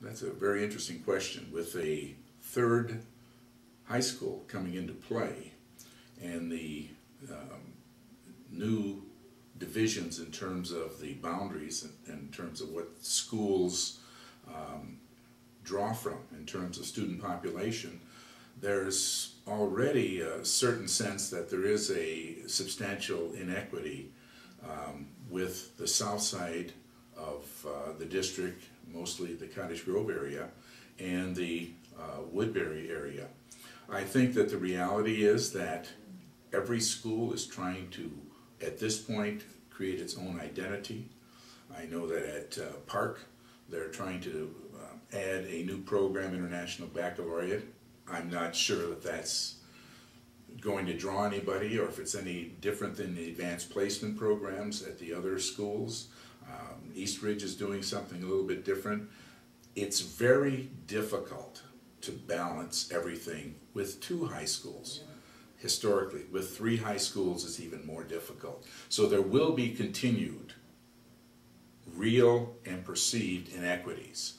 That's a very interesting question. With a third high school coming into play and the new divisions in terms of the boundaries and in terms of what schools draw from in terms of student population, there's already a certain sense that there is a substantial inequity with the south side of the district, mostly the Cottage Grove area, and the Woodbury area. I think that the reality is that every school is trying to, at this point, create its own identity. I know that at Park, they're trying to add a new program, International Baccalaureate. I'm not sure that that's going to draw anybody or if it's any different than the advanced placement programs at the other schools. East Ridge is doing something a little bit different. It's very difficult to balance everything with two high schools. Historically, with three high schools, it's even more difficult. So there will be continued real and perceived inequities.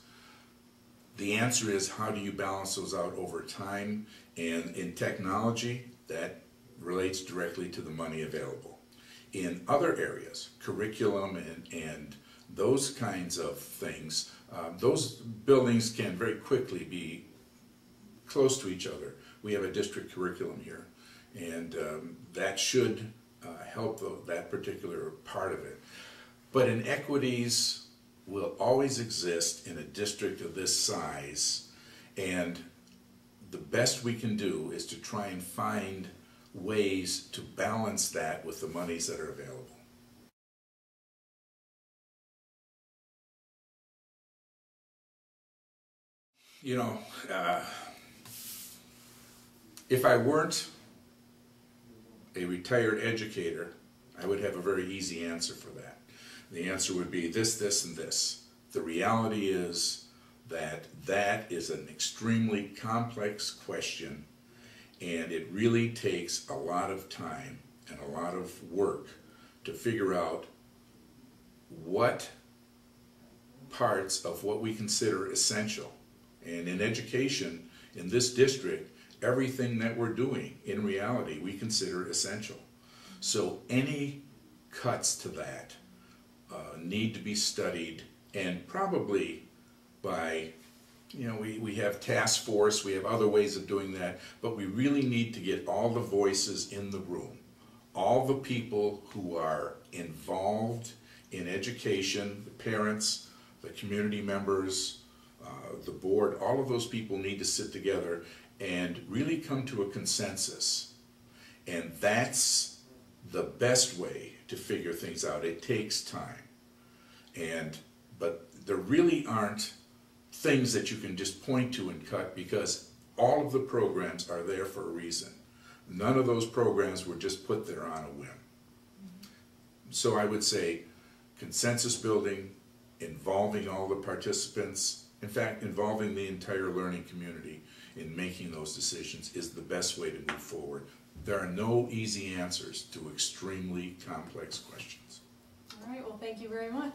The answer is, how do you balance those out over time? And in technology, that relates directly to the money available. In other areas, curriculum and those kinds of things, those buildings can very quickly be close to each other. We have a district curriculum here, and that should help that particular part of it. But inequities will always exist in a district of this size, and the best we can do is to try and find ways to balance that with the monies that are available. You know, if I weren't a retired educator, I would have a very easy answer for that. The answer would be this, this, and this. The reality is that that is an extremely complex question, and it really takes a lot of time and a lot of work to figure out what parts of what we consider essential. And in education, in this district, everything that we're doing, in reality, we consider essential. So any cuts to that need to be studied, and probably by, you know, we have task force, we have other ways of doing that, but we really need to get all the voices in the room, all the people who are involved in education, the parents, the community members, the board, all of those people need to sit together and really come to a consensus. And that's the best way to figure things out. It takes time. But there really aren't things that you can just point to and cut, because all of the programs are there for a reason. None of those programs were just put there on a whim. So I would say consensus building, involving all the participants, in fact, involving the entire learning community in making those decisions is the best way to move forward. There are no easy answers to extremely complex questions. All right, well, thank you very much.